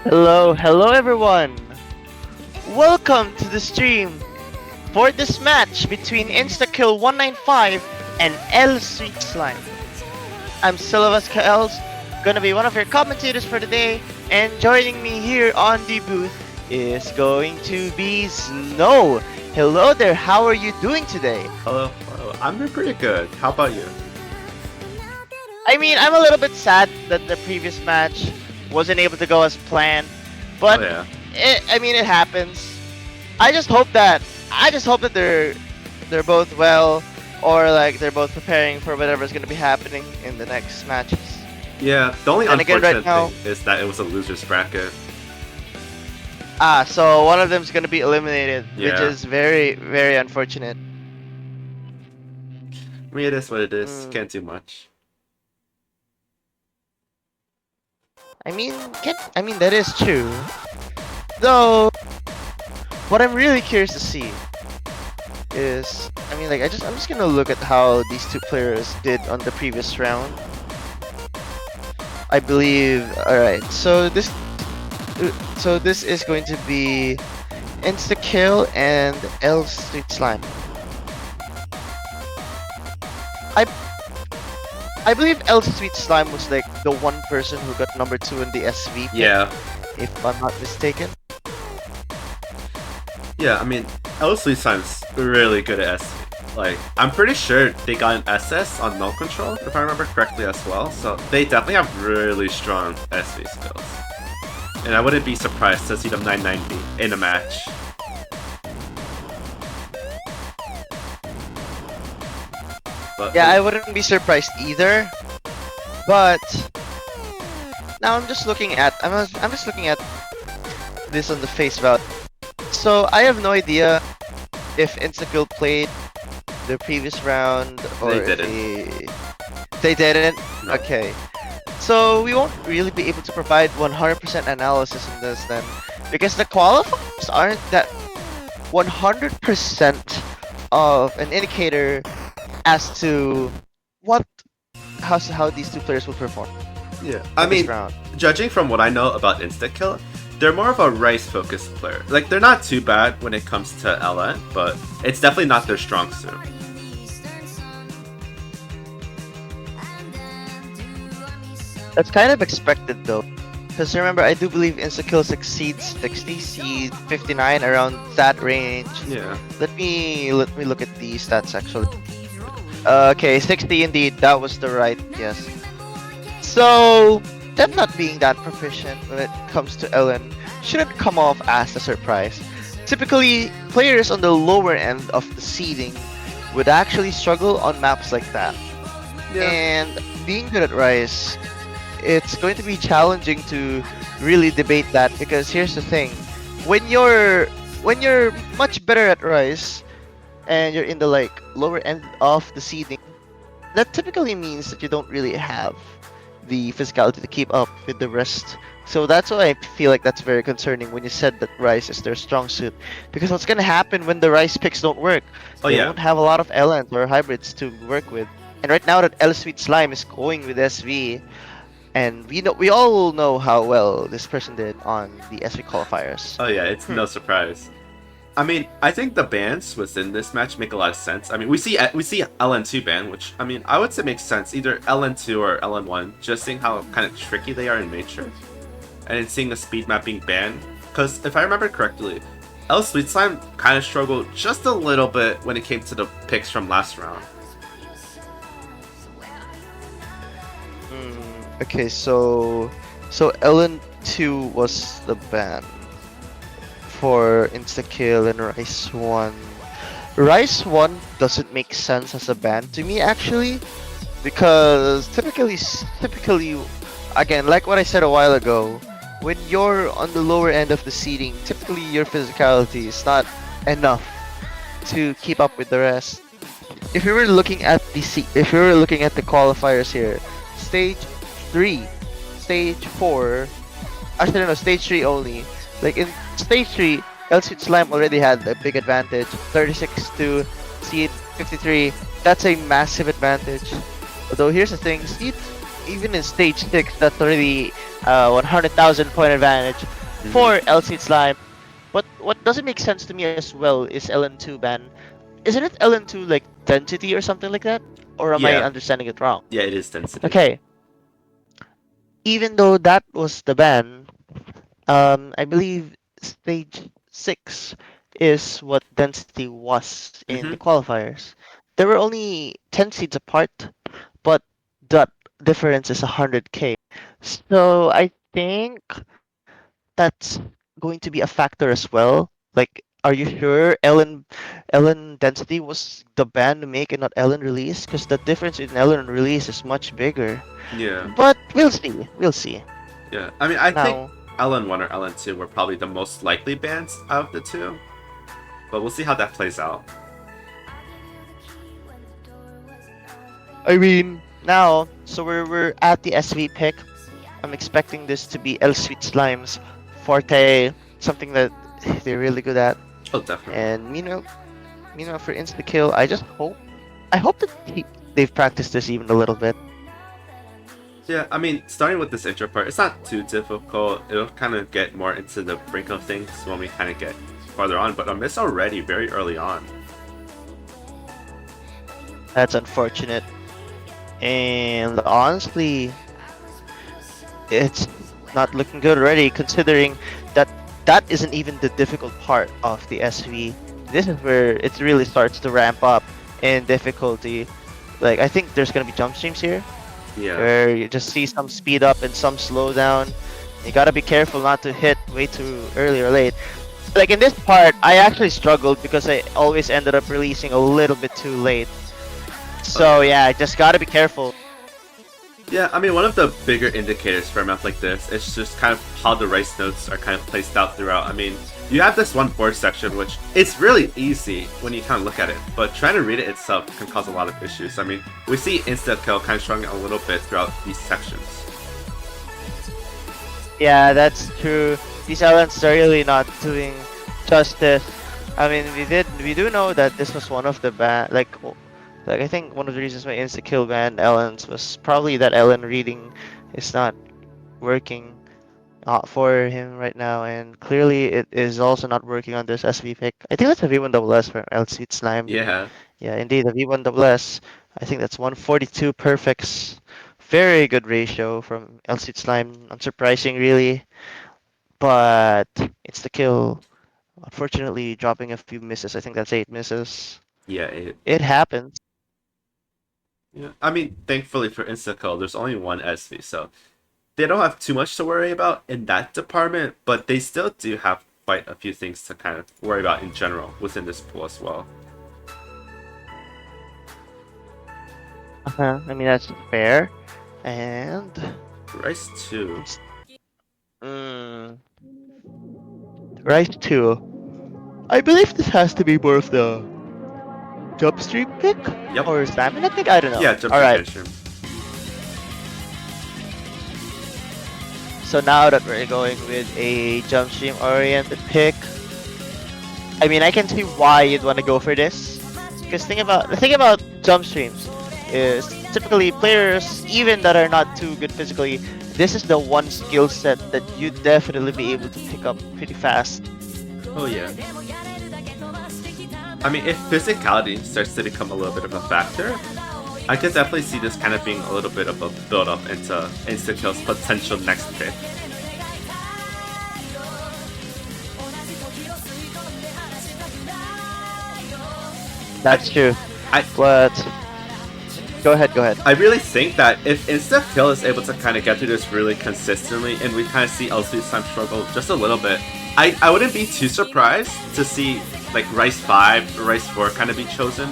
Hello everyone! Welcome to the stream for this match between Instakill95 and ElSweetSlime. I'm Silvas Kaels, gonna be one of your commentators for today, and joining me here on the booth is going to be Znow. Hello there, how are you doing today? Hello. I'm doing pretty good. How about you? I mean, I'm a little bit sad that the previous match wasn't able to go as planned, but it happens. I just hope that they're both well, or like they're both preparing for whatever's gonna be happening in the next matches. Yeah, the only And again, unfortunate right now, thing is that it was a loser's bracket. So one of them's gonna be eliminated, which Yeah. is very, very unfortunate. I mean, it is what it is. Can't do much. I mean, that is true. Though, what I'm really curious to see is, I'm just gonna look at how these two players did on the previous round. I believe, alright, so this is going to be Instakill and ElSweetSlime. I believe ElSweetSlime was like the one person who got number 2 in the SV pick, Yeah. if I'm not mistaken. Yeah, I mean, ElSweetSlime's really good at SV. Like, I'm pretty sure they got an SS on null control, if I remember correctly as well, so they definitely have really strong SV skills. And I wouldn't be surprised to see them 990 in a match. But Yeah, I wouldn't be surprised either. But now I'm just looking at this on the face value. So I have no idea if Instakill played the previous round or They if didn't. they didn't. No. Okay. So we won't really be able to provide 100% analysis on this then, because the qualifiers aren't that 100% of an indicator as to how these two players will perform. Yeah, I in this mean, round. judging from what I know about Instakill, they're more of a Rice-focused player. Like, they're not too bad when it comes to LN, but it's definitely not their strong suit. That's kind of expected though, because remember, I do believe Instakill succeeds 60, seed 59, around that range. Yeah. Let me look at the stats actually. Okay, 60 indeed. That was the right yes. So them not being that proficient when it comes to LN shouldn't come off as a surprise. Typically, players on the lower end of the seeding would actually struggle on maps like that. Yeah. And being good at Rice, it's going to be challenging to really debate that, because here's the thing: when you're much better at Rice and you're in the like lower end of the seeding, that typically means that you don't really have the physicality to keep up with the rest. So that's why I feel like that's very concerning when you said that Rice is their strong suit, because what's gonna happen when the Rice picks don't work? Oh, They yeah. won't have a lot of LNs or hybrids to work with. And right now that ElSweetSlime is going with SV, and we all know how well this person did on the SV qualifiers. Oh yeah, it's no surprise. I mean, I think the bans within this match make a lot of sense. I mean, we see LN2 ban, which, I mean, I would say makes sense, either LN2 or LN1, just seeing how kind of tricky they are in nature. And then seeing the speed map being banned. Because if I remember correctly, ElSweetSlime kind of struggled just a little bit when it came to the picks from last round. Okay, so LN2 was the ban for Instakill and Rice 1. Rice 1 doesn't make sense as a ban to me actually, because typically, again, like what I said a while ago, when you're on the lower end of the seeding, typically your physicality is not enough to keep up with the rest. If we were looking at the qualifiers here, stage 3, stage 4, actually no, stage 3 only. Like in stage 3, ElSweetSlime already had a big advantage, 36 to seed 53. That's a massive advantage. Although here's the thing, seed even in stage 6, that's already 100,000 point advantage. for ElSweetSlime. But what doesn't make sense to me as well is LN2 ban. Isn't it LN2 like density or something like that? Or am I Yeah, understanding it wrong? yeah, it is density. Okay, even though that was the ban, I believe stage 6 is what density was in the Mm-hmm. qualifiers. There were only 10 seeds apart, but that difference is 100k. So I think that's going to be a factor as well. Like, are you sure Ellen density was the ban to make and not Ellen release? Because the difference in Ellen release is much bigger. Yeah, But we'll see. We'll see. yeah. I mean, I think Now, LN1 or LN2 were probably the most likely bans out of the two, but we'll see how that plays out. I mean, now, so we're at the SV pick. I'm expecting this to be ElSweetSlime's forte, something that they're really good at. Oh, definitely. And for insta kill, I hope that they've practiced this even a little bit. Yeah, I mean, starting with this intro part, it's not too difficult. It'll kind of get more into the brink of things when we kind of get farther on, but it's already very early on. That's unfortunate. And honestly, it's not looking good already, considering that that isn't even the difficult part of the SV. This is where it really starts to ramp up in difficulty. Like, I think there's gonna be jump streams here, Yeah. where you just see some speed up and some slow down. You gotta be careful not to hit way too early or late. Like in this part, I actually struggled because I always ended up releasing a little bit too late. So yeah, just gotta be careful. Yeah, I mean, one of the bigger indicators for a map like this is just kind of how the rice notes are kind of placed out throughout. I mean, you have this one board section, which it's really easy when you kind of look at it, but trying to read it itself can cause a lot of issues. I mean, we see Instakill kind of struggling a little bit throughout these sections. Yeah, that's true. These elements are really not doing justice. I mean, we do know that this was one of the like I think one of the reasons why Instakill banned Ellens was probably that Ellen reading is not working for him right now, and clearly it is also not working on this SV pick. I think that's a V1 double S from ElSweetSlime. Yeah, Yeah, indeed, a V1 double S. I think that's 142 perfects. Very good ratio from ElSweetSlime. Unsurprising, really. But it's the kill. Unfortunately, dropping a few misses. I think that's 8 misses. yeah, It happens. yeah. I mean, thankfully for Instakill, there's only one SV, so they don't have too much to worry about in that department, but they still do have quite a few things to kind of worry about in general within this pool as well. I mean, that's fair. And Rice 2. mm, Rise 2. I believe this has to be more of the jump stream pick Yep. or stamina pick. I don't know. Yeah, jump All right. stream. So now that we're going with a jump stream oriented pick, I mean, I can see why you'd want to go for this. Because the thing about jump streams is typically players, even that are not too good physically, this is the one skill set that you'd definitely be able to pick up pretty fast. Oh yeah. I mean, if physicality starts to become a little bit of a factor, I could definitely see this kind of being a little bit of a build-up into Instakill's potential next pick. That's true. I But go ahead, go ahead. I really think that if Instakill is able to kind of get through this really consistently, and we kind of see ElSweetSlime struggle just a little bit, I wouldn't be too surprised to see like Rice 5 or Rice 4 kind of be chosen.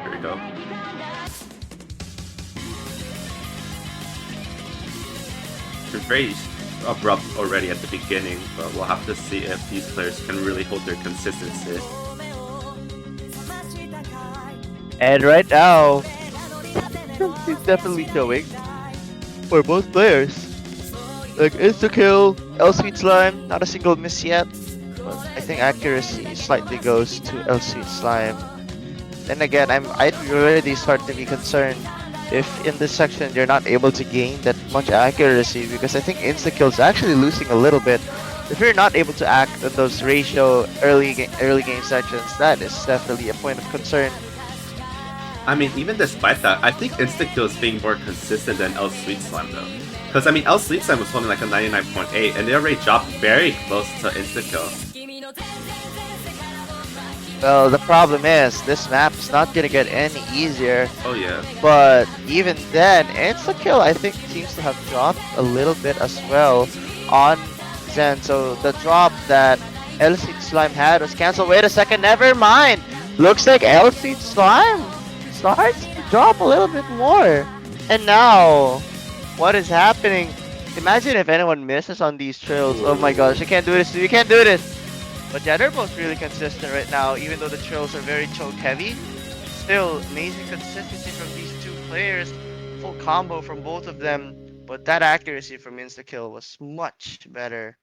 Here we go. It's very abrupt already at the beginning, but we'll have to see if these players can really hold their consistency. And right now, it's definitely showing for both players. Like Instakill, ElSweetSlime, not a single miss yet. But I think accuracy slightly goes to ElSweetSlime. Then again, I'd already start to be concerned if in this section you're not able to gain that much accuracy, because I think Instakill's actually losing a little bit. If you're not able to act on those ratio early game sections, that is definitely a point of concern. I mean, even despite that, I think Instakill is being more consistent than ElSweetSlime though. Because I mean, ElSweetSlime was holding like a 99.8, and they already dropped very close to Instakill. Well, the problem is this map is not gonna get any easier. Oh yeah. But even then, Instakill I think seems to have dropped a little bit as well on Zen. So the drop that ElSweetSlime had was cancelled. Wait a second, never mind. Looks like ElSweetSlime starts to drop a little bit more. And now, what is happening? Imagine if anyone misses on these trails. Oh my gosh, you can't do this. You can't do this. But yeah, they're both really consistent right now, even though the trails are very choke heavy. Still, amazing consistency from these two players. Full combo from both of them. But that accuracy from Instakill was much better.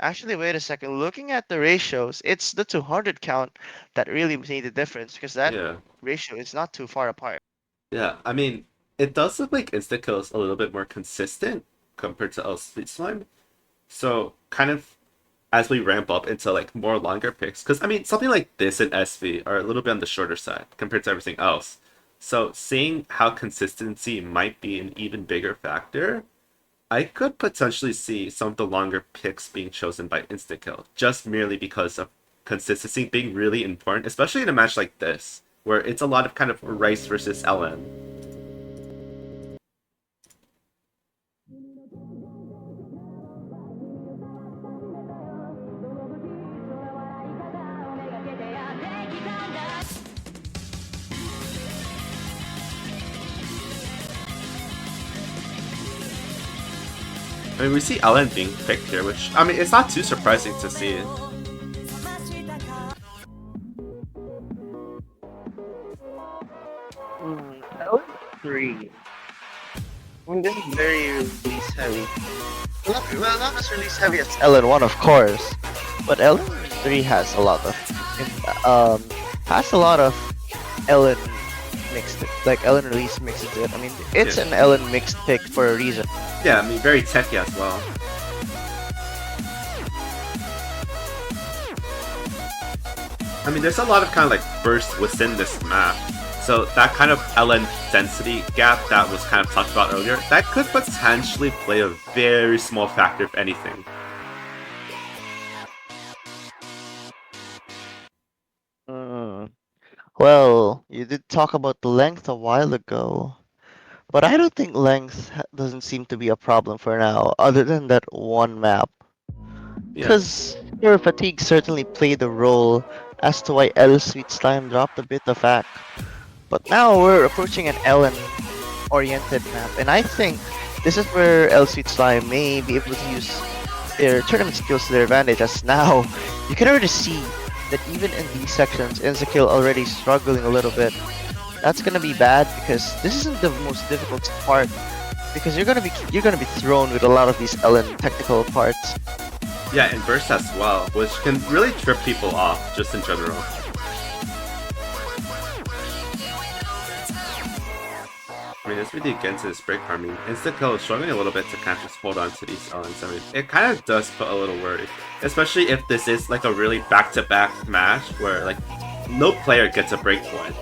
Actually, wait a second. Looking at the ratios, it's the 200 count that really made the difference, because that Yeah. ratio is not too far apart. Yeah. I mean, it does look like Instakill is a little bit more consistent compared to ElSweetSlime. So kind of as we ramp up into like more longer picks, because I mean something like this and SV are a little bit on the shorter side compared to everything else. So seeing how consistency might be an even bigger factor, I could potentially see some of the longer picks being chosen by Instakill, just merely because of consistency being really important, especially in a match like this, where it's a lot of kind of Rice versus LN. I mean, we see LN being picked here, which, I mean, it's not too surprising to see. L3. I mean, this is very release heavy. Well, not as release heavy as LN1, of course, but LN3 has a lot of LN mixed, like LN release mixed into it. I mean, it's Yeah. an LN mixed pick for a reason. Yeah, I mean, very techy as well. I mean, there's a lot of kind of like bursts within this map. So that kind of LN density gap that was kind of talked about earlier, that could potentially play a very small factor, if anything. Mm. Well, you did talk about the length a while ago, but I don't think length doesn't seem to be a problem for now, other than that one map. Yeah. Because your fatigue certainly played a role as to why ElSweetSlime dropped a bit of act. But now we're approaching an Ellen-oriented map, and I think this is where ElSweetSlime may be able to use their tournament skills to their advantage, as now you can already see that even in these sections, Instakill already struggling a little bit. That's gonna be bad because this isn't the most difficult part, because you're gonna be thrown with a lot of these Ellen technical parts. Yeah, and burst as well, which can really trip people off, just in general. I mean, as we dig into this break farming, Instakill is struggling a little bit to kind of just hold on to these LNs. I mean, it kind of does put a little worry, especially if this is like a really back-to-back match where like no player gets a break point.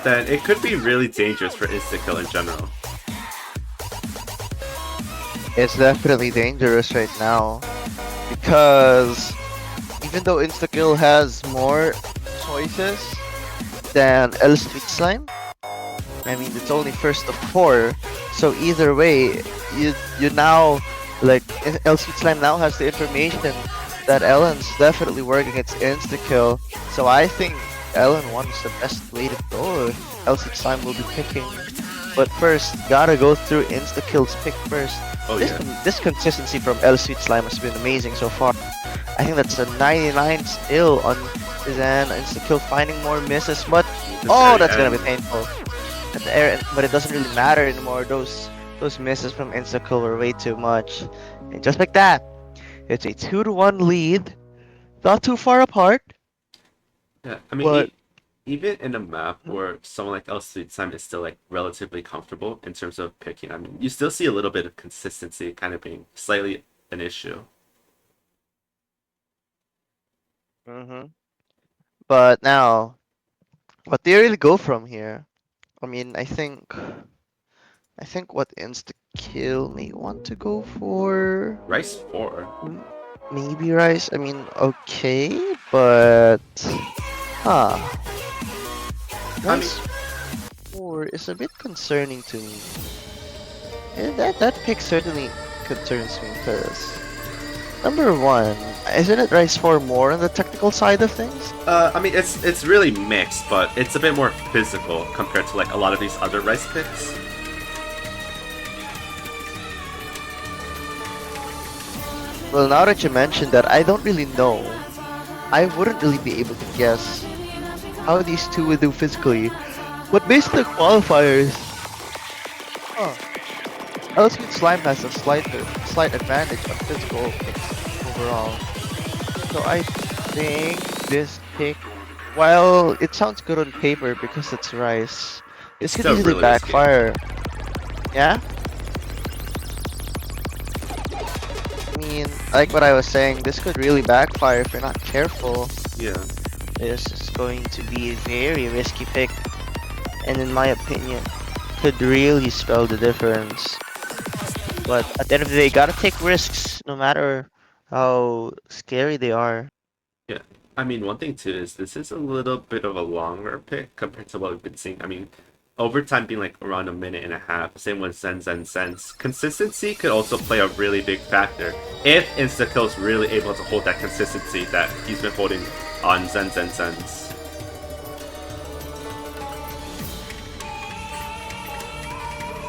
Then it could be really dangerous for Instakill in general. It's definitely dangerous right now, because even though Instakill has more choices than ElSweetSlime, I mean, it's only first of 4, so either way, you now, like, ElSweetSlime now has the information that Ellen's definitely working against Instakill, so I think Ellen1 is the best way to go if ElSweetSlime will be picking. But first, gotta go through Instakill's pick first. Oh yeah. This consistency from ElSweetSlime has been amazing so far. I think that's a 99 still on Zen. Instakill finding more misses, but oh, that's gonna be painful. At the air, but it doesn't really matter anymore. Those Those misses from Instakill were way too much. And just like that, it's a 2-1 lead. Not too far apart, Yeah, I mean, but even in a map where someone like ElSweetSlime is still like relatively comfortable in terms of picking, I mean, you still see a little bit of consistency kind of being slightly an issue. hmm but now, what do you really go from here? I mean, I think what Instakill may want to go for Rice 4. m- maybe Rice. I mean, okay, but huh, I mean, Rice 4 is a bit concerning to me. That pick certainly concerns me because number one, isn't it Rice 4 more on the technical side of things? I mean, it's really mixed, but it's a bit more physical compared to like a lot of these other rice picks. Well, now that you mentioned that, I don't really know. I wouldn't really be able to guess how these two would do physically. But based on the qualifiers, huh, ElSweetSlime has a slight advantage on physical picks overall. So I think this pick, while it sounds good on paper because it's Rice, It's this could still easily really risky. backfire. Yeah? I mean, like what I was saying, this could really backfire if you're not careful. Yeah. This is going to be a very risky pick, and in my opinion, could really spell the difference. But at the end of the day, gotta take risks, no matter how scary they are. Yeah. I mean, one thing too is this is a little bit of a longer pick compared to what we've been seeing. I mean, overtime being like around a minute and a half. Same with Zen. Consistency could also play a really big factor if Instakill is really able to hold that consistency that he's been holding on Zen's.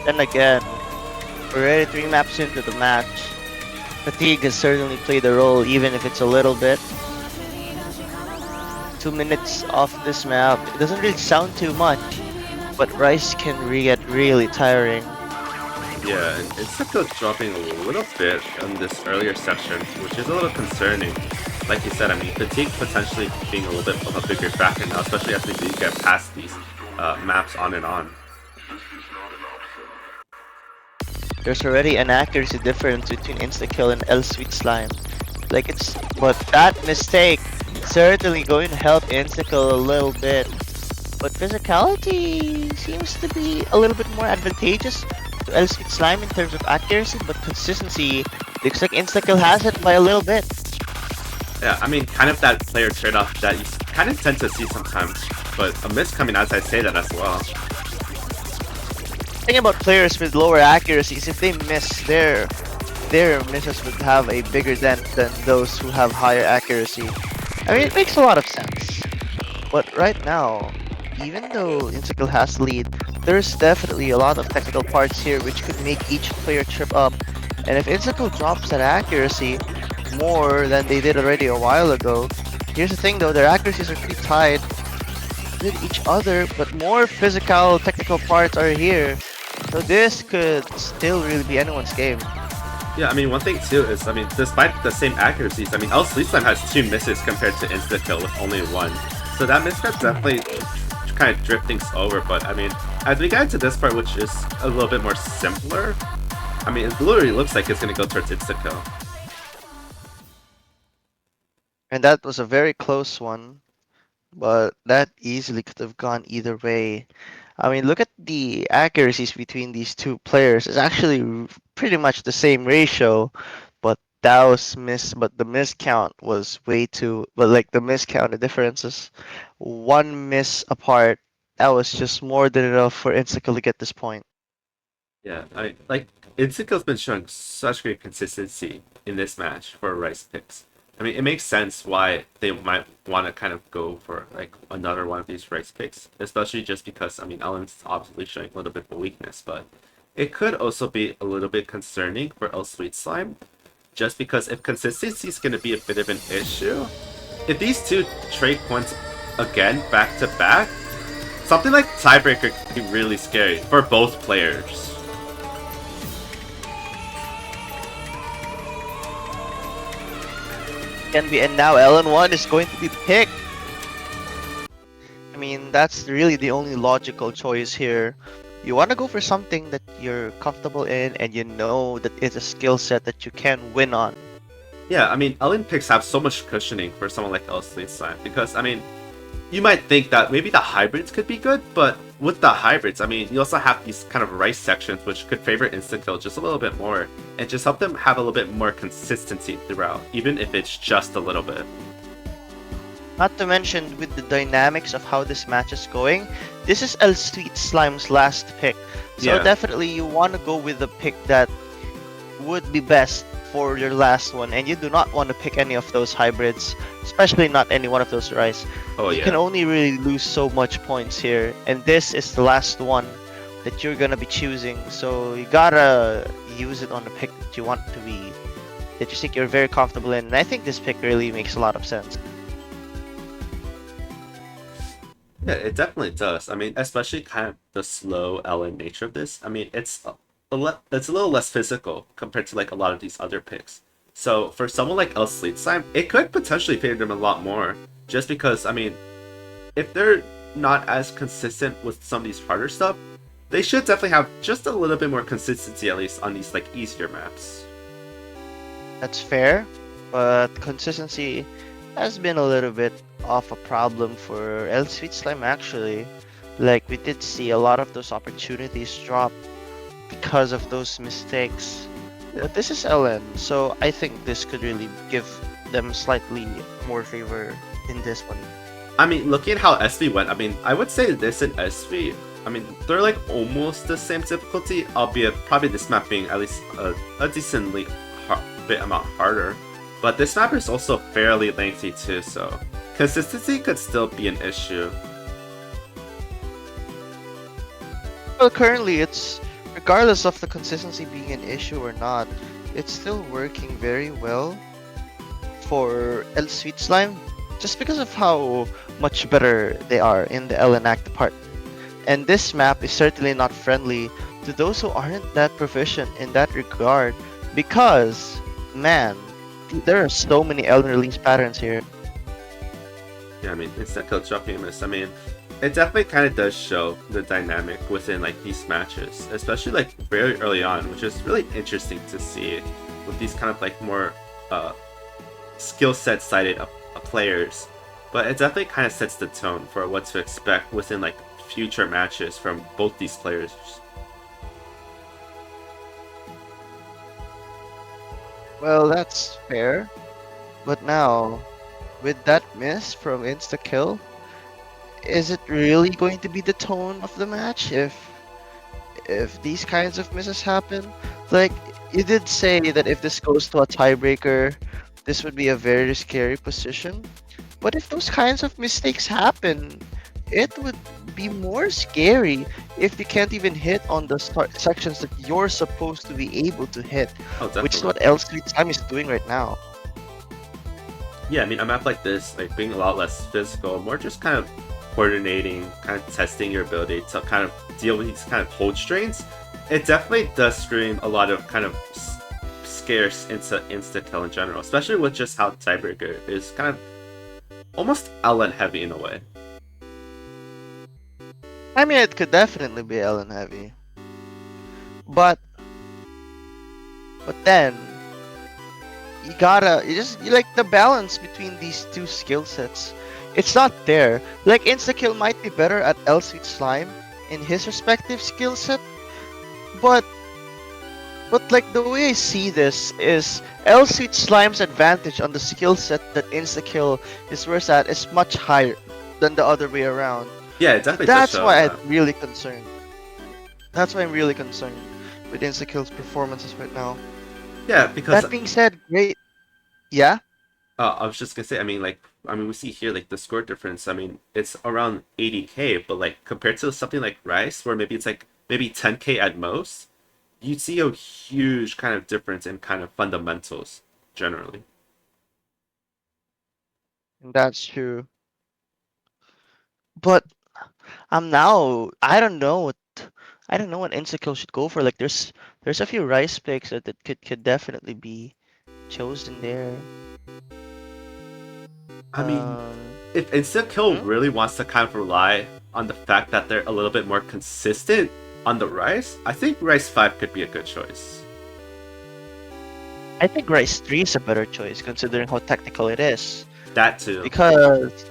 Then again, we're already 3 maps into the match. Fatigue has certainly played a role, even if it's a little bit. 2 minutes off this map, it doesn't really sound too much, but Rice can get really tiring. Yeah, and Instakill dropping a little bit on this earlier section, which is a little concerning. Like you said, I mean, fatigue potentially being a little bit of a bigger factor now, especially as we do get past these maps on and on. There's already an accuracy difference between Instakill and ElSweetSlime. But that mistake certainly going to help Instakill a little bit. But physicality seems to be a little bit more advantageous to ElSweetSlime in terms of accuracy, but consistency looks like Instakill has it by a little bit. Yeah, I mean, kind of that player trade-off that you kind of tend to see sometimes, but a miss coming as I say that as well. Thing about players with lower accuracies, if they miss, their misses would have a bigger dent than those who have higher accuracy. I mean, it makes a lot of sense. But right now, even though Instakill has the lead, there's definitely a lot of technical parts here which could make each player trip up. And if Instakill drops that accuracy more than they did already a while ago, here's the thing though, their accuracies are pretty tied with each other, but more physical technical parts are here. So this could still really be anyone's game. Yeah, I mean, one thing too is, I mean, despite the same accuracies, I mean, ElSweetSlime has 2 misses compared to Instakill with only 1. So that misstep definitely kind of drift things over, but I mean, as we get into this part, which is a little bit more simpler, I mean, it literally looks like it's going to go towards Instakill. And that was a very close one, but that easily could have gone either way. I mean, look at the accuracies between these two players. It's actually pretty much the same ratio, but that was miss. But the miss count was way too. But like the miss count, the differences, 1 miss apart. That was just more than enough for Instakill to get this point. Yeah, I mean, like, Instakill's been showing such great consistency in this match for Rice picks. I mean, it makes sense why they might want to kind of go for like another one of these Rice picks, especially just because, I mean, Ellen's obviously showing a little bit of weakness, but it could also be a little bit concerning for ElSweetSlime, just because if consistency is going to be a bit of an issue, if these two trade points again back to back, something like tiebreaker could be really scary for both players. can be, and now LN1 is going to be picked. I mean, that's really the only logical choice here. You want to go for something that you're comfortable in and you know that it's a skill set that you can win on. Yeah, I mean, Ellen picks have so much cushioning for someone like ElSweetSlime because, I mean, you might think that maybe the hybrids could be good, but with the hybrids, I mean, you also have these kind of rice sections which could favor insta-kill just a little bit more and just help them have a little bit more consistency throughout, even if it's just a little bit. Not to mention with the dynamics of how this match is going, this is ElSweetSlime's last pick. So Yeah. definitely you want to go with the pick that would be best for your last one, and you do not want to pick any of those hybrids, especially not any one of those rice. Oh, You can yeah. only really lose so much points here, and this is the last one that you're gonna be choosing, so you gotta use it on the pick that you want to be, that you think you're very comfortable in, and I think this pick really makes a lot of sense. Yeah, it definitely does. I mean, especially kind of the slow Ellen nature of this. I mean, it's a little less physical compared to like a lot of these other picks. So for someone like ElSweetSlime, it could potentially favor them a lot more, just because I mean, if they're not as consistent with some of these harder stuff, they should definitely have just a little bit more consistency at least on these like easier maps. That's fair, but consistency has been a little bit of a problem for ElSweetSlime actually. Like we did see a lot of those opportunities drop because of those mistakes. This is LN, so I think this could really give them slightly more favor in this one. I mean, looking at how SV went, I mean, I would say this and SV, I mean, they're like almost the same difficulty, albeit probably this map being at least a decently bit amount harder. But this map is also fairly lengthy too, so consistency could still be an issue. Well, currently it's, regardless of the consistency being an issue or not, it's still working very well for ElSweetSlime just because of how much better they are in the LN Act department. And this map is certainly not friendly to those who aren't that proficient in that regard because, man, there are so many Elden release patterns here. Yeah, I mean, instant kill drop famous. I mean, it definitely kind of does show the dynamic within like these matches, especially like very early on, which is really interesting to see with these kind of like more skill set sided players. But it definitely kind of sets the tone for what to expect within like future matches from both these players. Well, that's fair. But now, with that miss from Instakill, is it really going to be the tone of the match if these kinds of misses happen? Like, you did say that if this goes to a tiebreaker, this would be a very scary position. But if those kinds of mistakes happen, it would be more scary if you can't even hit on the sections that you're supposed to be able to hit, Oh, which is definitely. what ElSweetSlime is doing right now. Yeah, I mean, a map like this, like being a lot less physical, more just kind of coordinating, kind of testing your ability to kind of deal with these kind of hold strains. It definitely does scream a lot of kind of scarce insta kill in general, especially with just how Tiebreaker is kind of almost LN heavy in a way. I mean, it could definitely be Ellen heavy, but then you like the balance between these two skill sets. It's not there. Like Instakill might be better at ElSweetSlime in his respective skill set, but like the way I see this is ElSweetSlime's advantage on the skill set that Instakill is worse at is much higher than the other way around. Yeah, it definitely does That's show why that. I'm really concerned. That's why I'm really concerned with Instakill's performances right now. Yeah, because That being said, great. Yeah? I was just gonna say, I mean, like, I mean, we see here like the score difference. I mean, it's around 80k, but like compared to something like Rice, where maybe it's like maybe 10k at most, you'd see a huge kind of difference in kind of fundamentals generally. That's true. But I'm now I don't know what Instakill should go for. Like there's a few rice picks that could definitely be chosen there. I mean, if Instakill Hmm? really wants to kind of rely on the fact that they're a little bit more consistent on the Rice, I think Rice 5 could be a good choice. I think Rise 3 is a better choice considering how technical it is. That too. Because,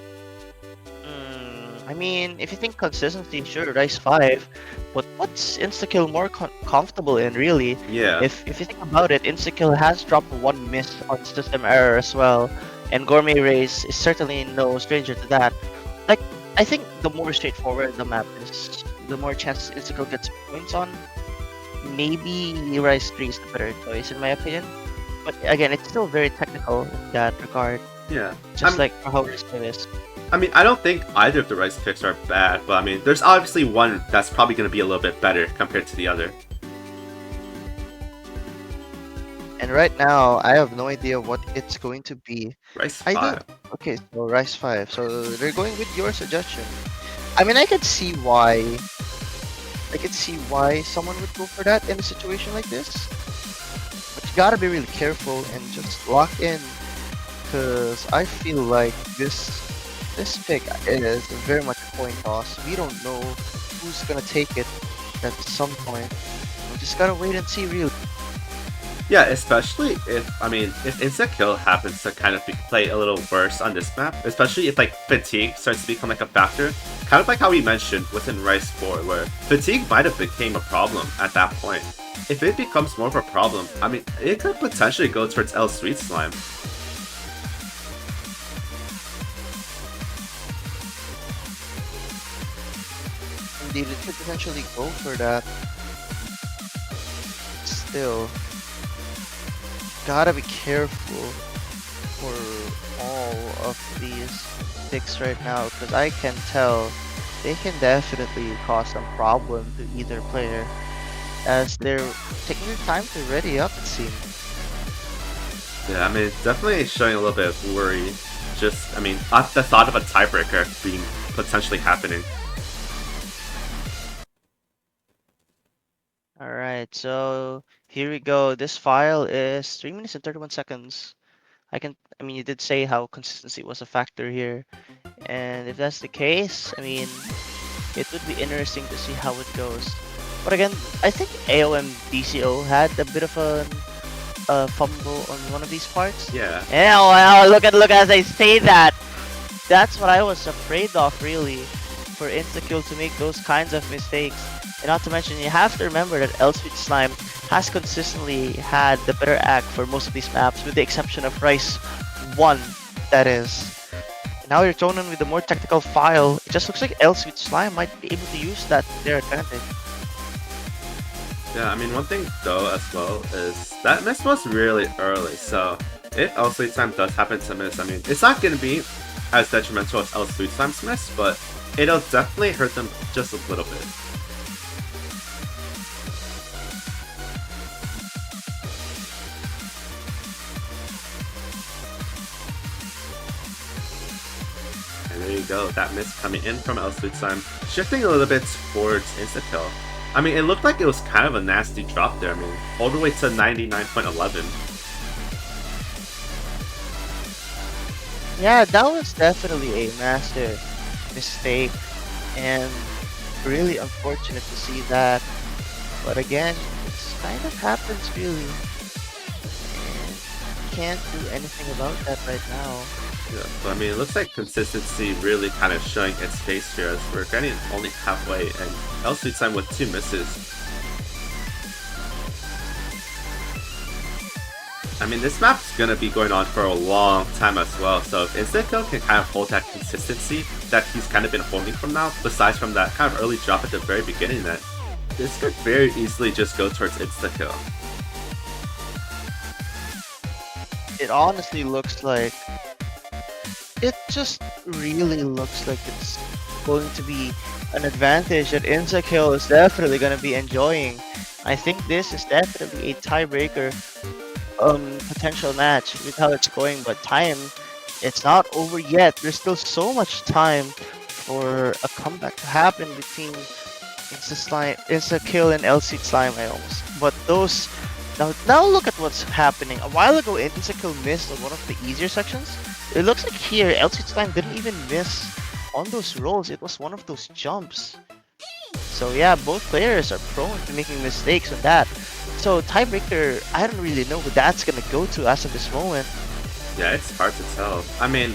I mean, if you think consistency, sure, Rise 5. But what's Instakill more comfortable in, really? Yeah. If you think about it, Instakill has dropped one miss on system error as well. And Gourmet Race is certainly no stranger to that. Like, I think the more straightforward the map is, the more chances Instakill gets points on. Maybe Rise 3 is the better choice, in my opinion. But again, it's still very technical in that regard, Yeah. just like how Rise 5 is. I mean, I don't think either of the Rice picks are bad, but I mean, there's obviously one that's probably going to be a little bit better compared to the other. And right now, I have no idea what it's going to be. Rice I do. 5. Okay, so Rise 5. So they're going with your suggestion. I mean, I could see why. I could see why someone would go for that in a situation like this. But you gotta be really careful and just lock in, because I feel like this pick is very much a coin toss. We don't know who's gonna take it at some point. We just gotta wait and see, really. Yeah, especially if Instakill happens to kind of play a little worse on this map, especially if like fatigue starts to become like a factor, kind of like how we mentioned within Rice 4, where fatigue might have became a problem at that point. If it becomes more of a problem, I mean, it could potentially go towards ElSweetSlime. Indeed, it could potentially go for that. Still, gotta be careful for all of these picks right now, because I can tell they can definitely cause some problem to either player as they're taking their time to ready up, it seems. Yeah, I mean, it's definitely showing a little bit of worry. Just, I mean, at the thought of a tiebreaker being potentially happening. Alright, so here we go. This file is 3 minutes and 31 seconds. I mean, you did say how consistency was a factor here. And if that's the case, I mean, it would be interesting to see how it goes. But again, I think AOM DCO had a bit of a fumble on one of these parts. Yeah. Yeah, well, look as I say that. That's what I was afraid of, really, for Instakill to make those kinds of mistakes. And not to mention, you have to remember that ElSweetSlime has consistently had the better act for most of these maps, with the exception of Rice 1, that is. Now you're thrown in with a more technical file. It just looks like ElSweetSlime might be able to use that to their advantage. Yeah, I mean, one thing though as well is that miss was really early, so if ElSweetSlime does happen to miss, I mean, it's not going to be as detrimental as ElSweetSlime's miss, but it'll definitely hurt them just a little bit. And there you go, that miss coming in from ElSweetSlime, shifting a little bit towards Instakill. I mean, it looked like it was kind of a nasty drop there, I mean, all the way to 99.11. Yeah, that was definitely a massive mistake, and really unfortunate to see that. But again, it kind of happens, really. And can't do anything about that right now. Yeah, so I mean, it looks like consistency really kind of showing its face here as we're getting only halfway, and ElSweetSlime with 2 misses. I mean, this map's gonna be going on for a long time as well, so if Instakill can kind of hold that consistency that he's kind of been holding from now, besides from that kind of early drop at the very beginning, then this could very easily just go towards Instakill. It honestly looks like... It just really looks like it's going to be an advantage that Instakill is definitely going to be enjoying. I think this is definitely a tiebreaker potential match with how it's going, but time, it's not over yet. There's still so much time for a comeback to happen between Instakill and ElSweetSlime. I almost, but those now look at what's happening. A while ago, Instakill missed on one of the easier sections. it looks like here ElSweetSlime didn't even miss on those rolls. It was one of those jumps. So yeah, both players are prone to making mistakes on that. So tiebreaker, I don't really know who that's gonna go to as of this moment. Yeah, it's hard to tell. I mean,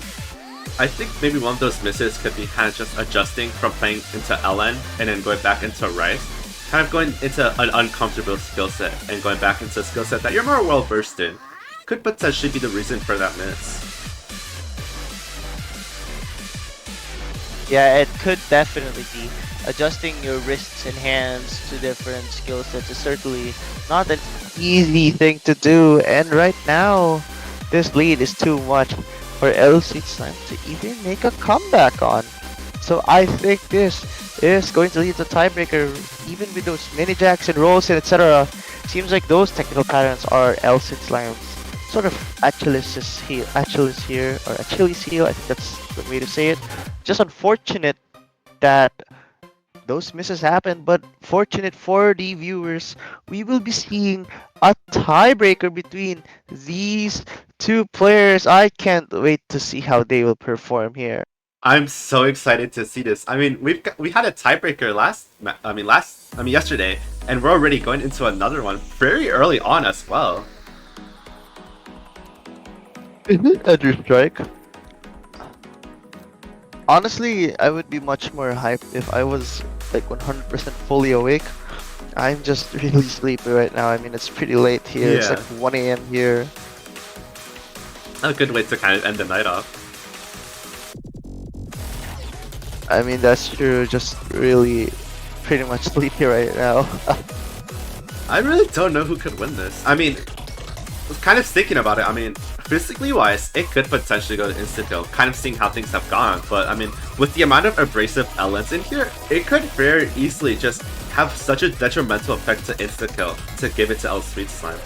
I think maybe one of those misses could be kind of just adjusting from playing into LN and then going back into Rice. Kind of going into an uncomfortable skill set and going back into a skill set that you're more well versed in. Could potentially be the reason for that miss. Yeah, it could definitely be. Adjusting your wrists and hands to different skill sets is certainly not an easy thing to do. And right now, this lead is too much for ElSweetSlime to even make a comeback on. So I think this is going to lead to tiebreaker, even with those mini jacks and rolls and etc. Seems like those technical patterns are ElSweetSlime's sort of Achilles heel, or Achilles heel. I think that's the way to say it. Just unfortunate that those misses happen, but fortunate for the viewers, we will be seeing a tiebreaker between these two players. I can't wait to see how they will perform here. I'm so excited to see this. I mean, we had a tiebreaker yesterday, and we're already going into another one very early on as well. Is it Edge Strike? Honestly, I would be much more hyped if I was like 100% fully awake. I'm just really sleepy right now. I mean, it's pretty late here. It's Yeah. like 1 a.m. here. A good way to kind of end the night off. I mean, that's true. Just really pretty much sleepy right now. I really don't know who could win this. I mean, I was kind of thinking about it. I mean, physically wise, it could potentially go to Instakill, kind of seeing how things have gone. But I mean, with the amount of abrasive LNs in here, it could very easily just have such a detrimental effect to Instakill to give it to ElSweetSlime.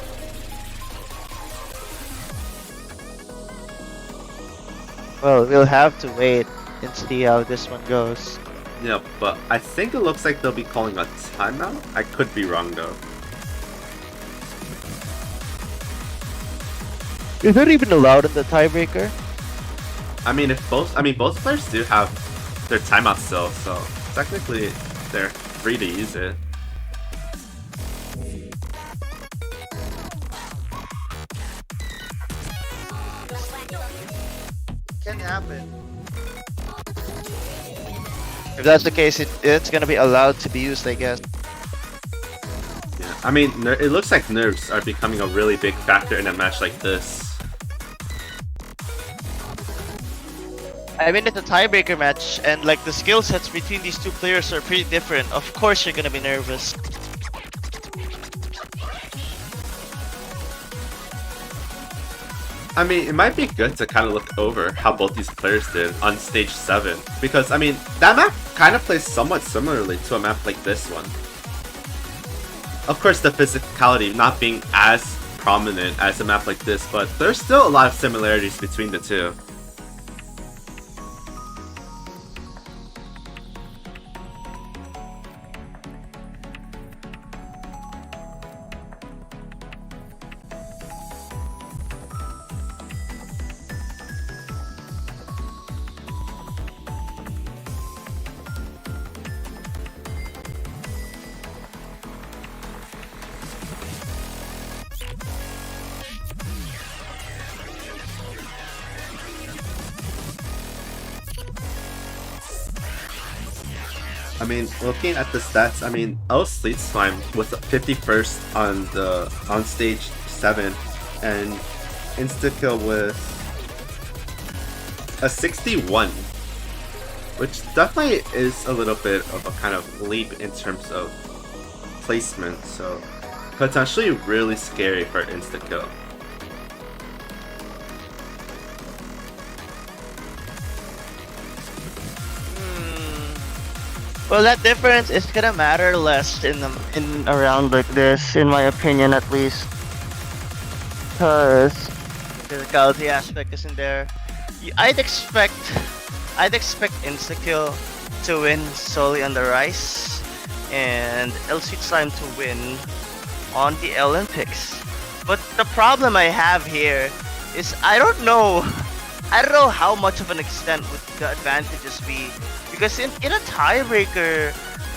Well, we'll have to wait and see how this one goes. Yeah, but I think it looks like they'll be calling a timeout. I could be wrong though. Is that even allowed in the tiebreaker? I mean, both players do have their timeout still, so technically they're free to use it. Can happen. If that's the case, it's gonna be allowed to be used, I guess. Yeah, I mean, it looks like nerfs are becoming a really big factor in a match like this. I mean, it's a tiebreaker match, and like the skill sets between these two players are pretty different. Of course, you're gonna be nervous. I mean, it might be good to kind of look over how both these players did on stage 7, because, I mean, that map kind of plays somewhat similarly to a map like this one. Of course, the physicality not being as prominent as a map like this, but there's still a lot of similarities between the two. I mean, looking at the stats, I mean, ElSweetSlime was 51st on stage 7, and Instakill with a 61, which definitely is a little bit of a kind of leap in terms of placement, so potentially really scary for Instakill. Well, that difference is gonna matter less in a round like this, in my opinion, at least. Cause the physicality aspect isn't there. I'd expect Instakill to win solely on the Rice, and ElSweetSlime to win on the Olympics. But the problem I have here is I don't know I don't know how much of an extent would the advantages be, because in a tiebreaker,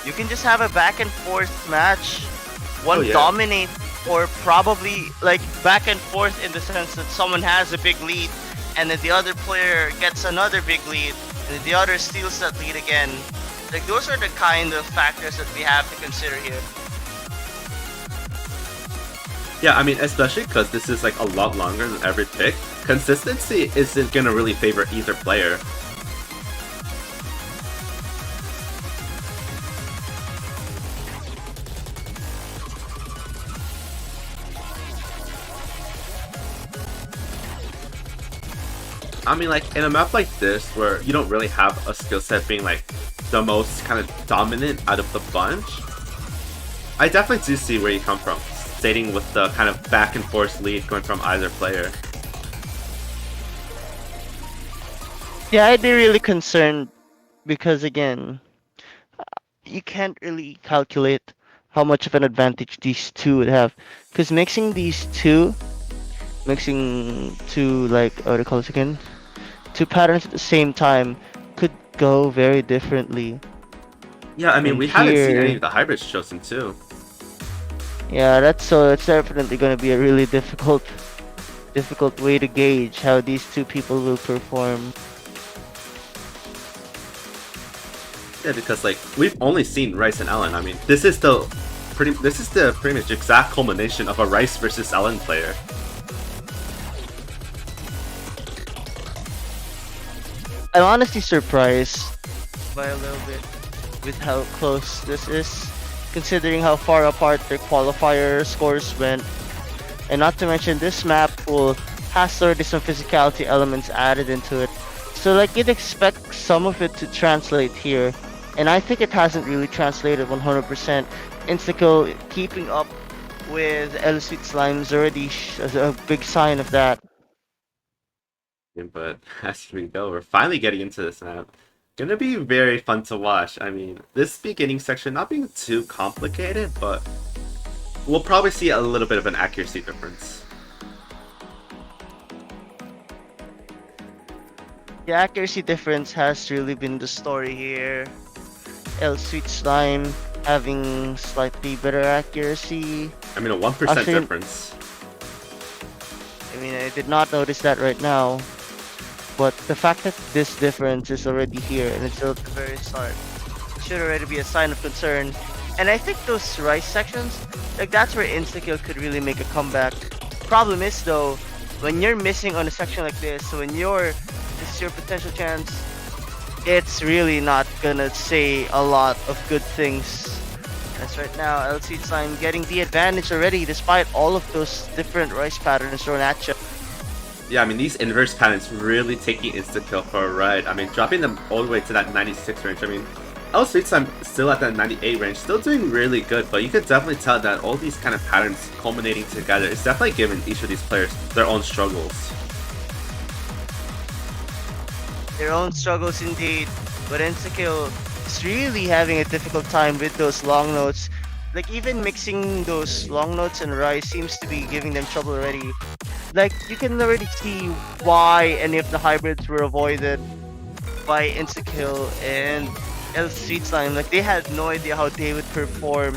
you can just have a back and forth match, Oh one yeah. dominate, or probably like back and forth in the sense that someone has a big lead, and then the other player gets another big lead, and then the other steals that lead again. Like those are the kind of factors that we have to consider here. Yeah, I mean, especially because this is like a lot longer than every pick. Consistency isn't gonna really favor either player. I mean, like, in a map like this, where you don't really have a skill set being, like, the most kind of dominant out of the bunch, I definitely do see where you come from, stating with the kind of back and forth lead going from either player. Yeah, I'd be really concerned because again, you can't really calculate how much of an advantage these two would have. Because mixing two like what do you call it again? Two patterns at the same time could go very differently. Yeah, I mean, And we haven't seen any here, of the hybrids chosen too. yeah, that's so it's definitely going to be a really difficult way to gauge how these two people will perform. Yeah, because, like, we've only seen Rice and Ellen. I mean, this is the pretty much exact culmination of a Rice versus Ellen player. I'm honestly surprised by a little bit with how close this is, considering how far apart their qualifier scores went. And not to mention, this map pool has already some physicality elements added into it. So like you'd expect some of it to translate here. And I think it hasn't really translated 100%. Instakill keeping up with ElSweetSlime is already a big sign of that. But as we go, we're finally getting into this map. Gonna be very fun to watch. I mean, this beginning section not being too complicated, but we'll probably see a little bit of an accuracy difference. The accuracy difference has really been the story here. ElSweetSlime having slightly better accuracy. I mean, a 1% Actually, difference. I mean, I did not notice that right now. But the fact that this difference is already here and it's still at the very start, it should already be a sign of concern. And I think those rice sections, like that's where Instakill could really make a comeback. Problem is though, when you're missing on a section like this, so when this is your potential chance, it's really not gonna say a lot of good things. As right now, ElSweetSlime getting the advantage already despite all of those different rice patterns thrown at you. Yeah, I mean, these inverse patterns really taking Instakill for a ride. I mean, dropping them all the way to that 96 range. I mean, ElSweetSlime still at that 98 range, still doing really good, but you could definitely tell that all these kind of patterns culminating together is definitely giving each of these players their own struggles. Their own struggles indeed, but Instakill is really having a difficult time with those long notes. Like even mixing those long notes and rice seems to be giving them trouble already. Like you can already see why any of the hybrids were avoided by Instakill and ElSweetSlime. Like they had no idea how they would perform.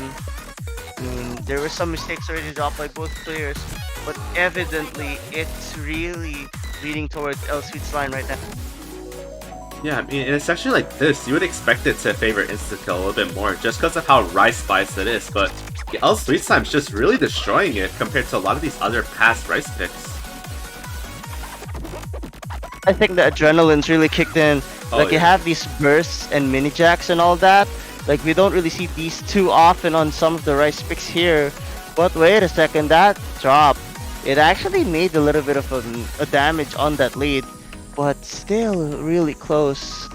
I mean, there were some mistakes already dropped by both players, but evidently it's really leading towards ElSweetSlime right now. Yeah, I mean, in a section like this, you would expect it to favor Instakill a little bit more, just because of how rice biased it is, but ElSweetSlime's just really destroying it compared to a lot of these other past rice picks. I think the adrenaline's really kicked in. Oh, Like you yeah. have these bursts and mini jacks and all that. Like we don't really see these too often on some of the rice picks here. But wait a second, that drop, it actually made a little bit of a damage on that lead, but still really close.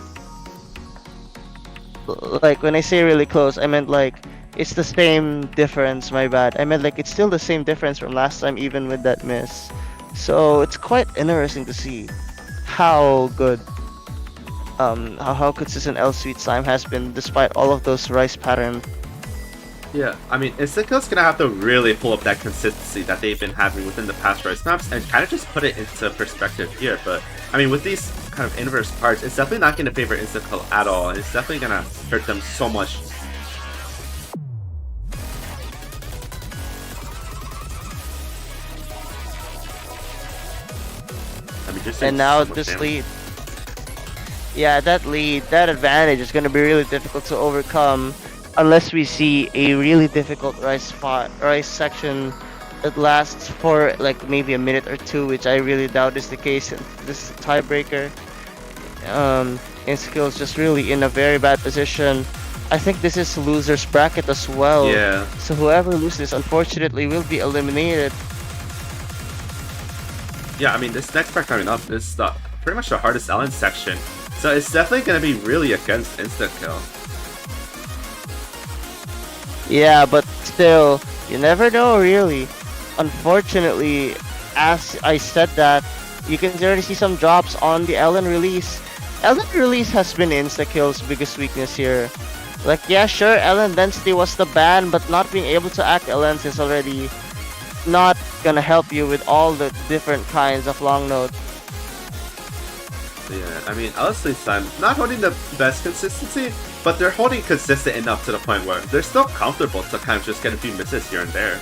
Like when I say really close, I meant like it's the same difference. My bad. I meant like it's still the same difference from last time, even with that miss. So it's quite interesting to see how good, how consistent ElSweetSlime has been despite all of those rice pattern. Yeah, I mean, Instakill's gonna have to really pull up that consistency that they've been having within the past Rise maps and kind of just put it into perspective here. But, I mean, with these kind of inverse parts, it's definitely not gonna favor Instakill at all, and it's definitely gonna hurt them so much. I mean, just And now this lead. Yeah, that lead, that advantage is gonna be really difficult to overcome unless we see a really difficult rise section that lasts for like maybe a minute or two, which I really doubt is the case. This is a tiebreaker. Inskill is just really in a very bad position. I think this is loser's bracket as well. Yeah. So whoever loses, unfortunately, will be eliminated. Yeah, I mean, this next part coming up is pretty much the hardest Ellen section. So it's definitely going to be really against Instakill. Yeah, but still, you never know really. Unfortunately, as I said that, you can already see some drops on the Ellen release. Ellen release has been Instakill's biggest weakness here. Like, yeah, sure, Ellen density was the ban, but not being able to act Ellens is already not gonna help you with all the different kinds of long note. Yeah, I mean, ElSweetSlime not holding the best consistency, but they're holding consistent enough to the point where they're still comfortable to kind of just get a few misses here and there.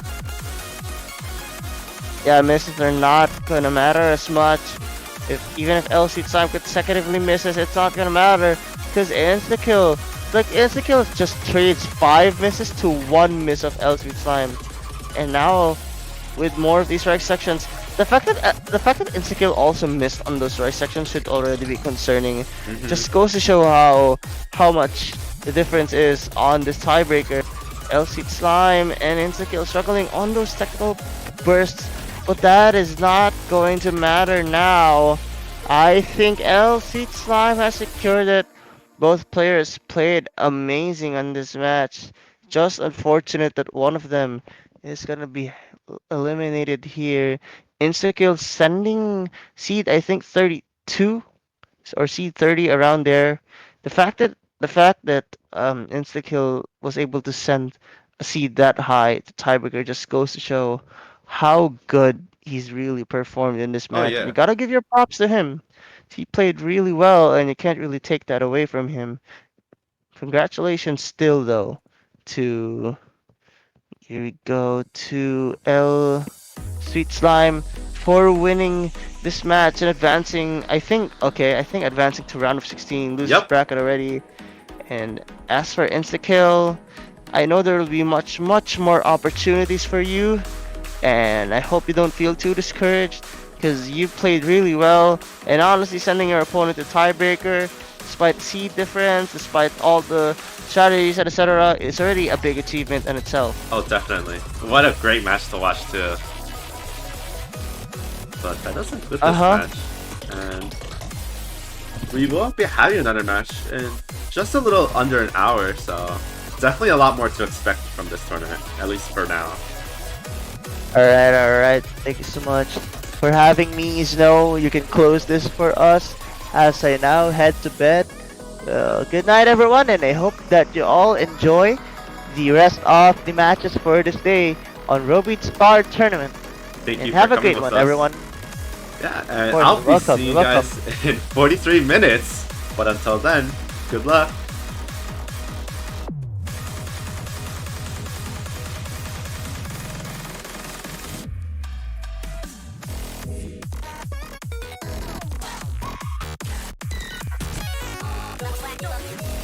Yeah, misses are not gonna matter as much. Even if ElSweetSlime consecutively misses, it's not gonna matter because Instakill, like Instakill just trades 5 misses to 1 miss of ElSweetSlime, and now with more of these right sections, the fact that Instakill also missed on those right sections should already be concerning. Just goes to show how much the difference is on this tiebreaker. ElSweetSlime and Instakill struggling on those technical bursts, but that is not going to matter now. I think ElSweetSlime has secured it. Both players played amazing on this match. Just unfortunate that one of them is gonna be eliminated here. Instakill sending seed, I think 32 or seed 30 around there. The fact that Instakill was able to send a seed that high to tiebreaker just goes to show how good he's really performed in this Oh match. And yeah. you gotta give your props to him. He played really well, and you can't really take that away from him. Congratulations still though to here we go to ElSweetSlime for winning this match and advancing. I think advancing to round of 16, losers Yep. bracket already. And as for Instakill, I know there will be much more opportunities for you, and I hope you don't feel too discouraged because you played really well. And honestly, sending your opponent to tiebreaker, despite the seed difference, despite all the strategies, etc., is already a big achievement in itself. Oh, definitely. What a great match to watch too. But that does conclude this match. And we will be having another match in just a little under an hour, so definitely a lot more to expect from this tournament, at least for now. Alright. Thank you so much for having me, Znow. You can close this for us as I now head to bed. Good night, everyone, and I hope that you all enjoy the rest of the matches for this day on Robit Star Tournament. Thank you And for have a coming great with one, us. everyone. Yeah, and course, I'll be welcome, seeing you welcome. guys in 43 minutes. But until then, good luck. Black, black,